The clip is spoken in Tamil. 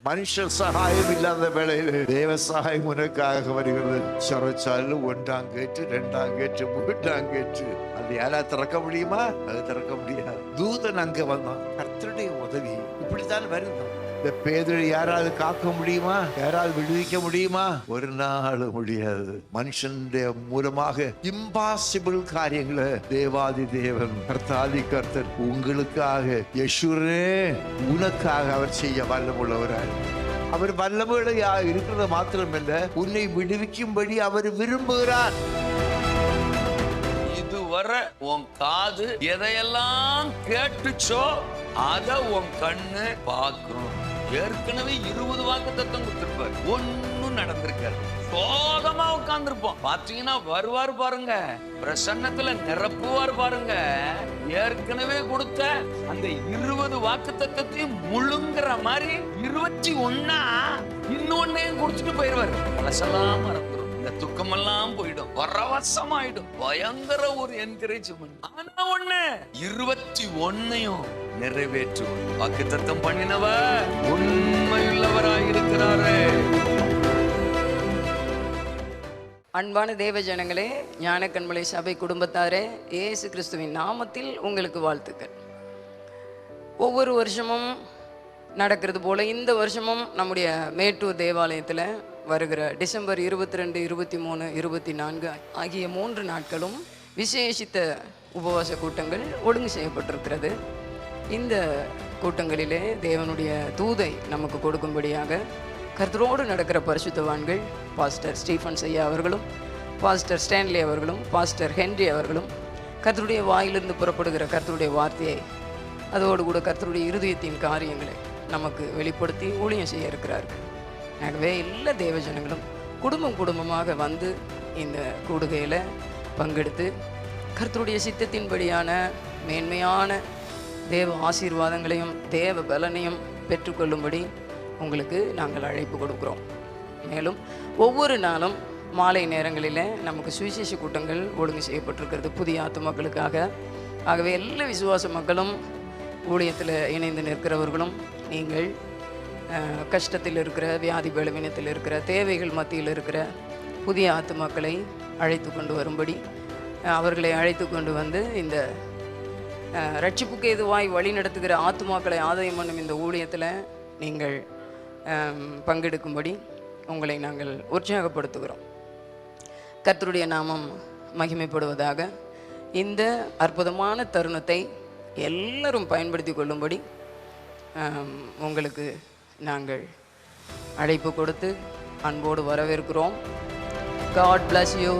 மனுஷ சகாயம் இல்லாத வேளையில் தேவ சகாயம் உனக்காக வருகிறது. சிறைச்சாலையில் 1ஆம் கேட்டு 2ஆம் கேட்டு 3ஆம் கேட்டு அது யாராவது திறக்க முடியுமா? அது திறக்க முடியாது. தூதன் அங்க வந்தான். கர்த்தருடைய உதவி இப்படித்தான் வருது. இந்த பேதுரு யாராவது காக்க முடியுமா? யாராவது விடுவிக்க முடியுமா? ஒரு நாள் முடியாது. மனுஷனுடைய மூலமாக இம்பாசிபிள் காரியங்களை தேவாதி தேவன் கர்த்தாதி கர்த்தர் உங்களுக்காக யெஷூரே உனக்காக அவர் செய்ய வல்லமுள்ளவராய். அவர் வல்லமையா இருக்கிறது மாத்திரமல்ல, உன்னை விடுவிக்கும்படி அவர் விரும்புகிறார். இதுவரை உன் காது எதையெல்லாம் கேட்டுச்சோ அத உன் கண்ணு பார்க்கும். ஏற்கனவே 20 வாக்குத்தத்தம் கொடுத்திருப்பார், ஒன்னும் நடந்திருக்காரு. சோகமா உட்கார்ந்துருப்போம். பாத்தீங்கன்னா வருவார் பாருங்க, பிரசன்னத்துல நிரப்புவார் பாருங்க. ஏற்கனவே கொடுத்த அந்த 20 வாக்குத்தத்தத்தையும் முழுங்குற மாதிரி 21 இன்னொன்னையும் கொடுத்துட்டு போயிருவாரு. பழசெல்லாம் மறந்துடும், இந்த துக்கமெல்லாம் போயிடும், பரவசமாயிடும், பயங்கர ஒரு என்கரேஜ்மெண்ட். ஆனா ஒண்ணு 21 நிறைவேற்றும் வாக்குத்தத்தம் பண்ணினவர் உண்மையுள்ளவராயிருக்கிறாரே. அன்பான தேவ ஜனங்களே, ஞானக்கண்மலை சபை குடும்பத்தாரே, இயேசு கிறிஸ்துவின் நாமத்தில் உங்களுக்கு வாழ்த்துக்கள். ஒவ்வொரு வருஷமும் நடக்கிறது போல இந்த வருஷமும் நம்முடைய மேட்டூர் தேவாலயத்தில் வருகிற டிசம்பர் 22, 23, 24 ஆகிய 3 நாட்களும் விசேஷித்த உபவாச கூட்டங்கள் ஒழுங்கு செய்யப்பட்டிருக்கிறது. இந்த கூட்டங்களிலே தேவனுடைய தூதை நமக்கு கொடுக்கும்படியாக கர்த்தரோடு நடக்கிற பரிசுத்தவான்கள் பாஸ்டர் ஸ்டீஃபன் ஐயா அவர்களும், பாஸ்டர் ஸ்டான்லி அவர்களும், பாஸ்டர் ஹென்றி அவர்களும் கர்த்தருடைய வாயிலிருந்து புறப்படுகிற கர்த்தருடைய வார்த்தையை, அதோடு கூட கர்த்தருடைய இருதயத்தின் காரியங்களை நமக்கு வெளிப்படுத்தி ஊழியம் செய்ய இருக்கிறார்கள். ஆகவே எல்லா தேவஜனங்களும் குடும்பமாக வந்து இந்த கூடுகையில் பங்கெடுத்து கர்த்தருடைய சித்தத்தின்படியான மேன்மையான தேவ ஆசீர்வாதங்களையும் தேவ பலனையும் பெற்றுக்கொள்ளும்படி உங்களுக்கு நாங்கள் அழைப்பு கொடுக்குறோம். மேலும் ஒவ்வொரு நாளும் மாலை நேரங்களில் நமக்கு சுவிசேஷ கூட்டங்கள் ஒழுங்கு செய்யப்பட்டிருக்கிறது புதிய ஆத்துமக்களுக்காக. ஆகவே எல்லா விசுவாச மக்களும், ஊழியத்தில் இணைந்து நிற்கிறவர்களும், நீங்கள் கஷ்டத்தில் இருக்கிற, வியாதி பலவீனத்தில் இருக்கிற, தேவைகள் மத்தியில் இருக்கிற புதிய ஆத்துமக்களை அழைத்து கொண்டு வரும்படி அவர்களை அழைத்து கொண்டு வந்து இந்த ரட்சிப்புக்கு எதுவாய் வழி நடத்துகிற ஆத்துமாக்களை ஆதாயம் பண்ணும் இந்த ஊழியத்தில் நீங்கள் பங்கெடுக்கும்படி உங்களை நாங்கள் உற்சாகப்படுத்துகிறோம். கர்த்தருடைய நாமம் மகிமைப்படுவதாக. இந்த அற்புதமான தருணத்தை எல்லாரும் பயன்படுத்தி கொள்ளும்படி உங்களுக்கு நாங்கள் அழைப்பு கொடுத்து அன்போடு வரவேற்கிறோம். God bless you.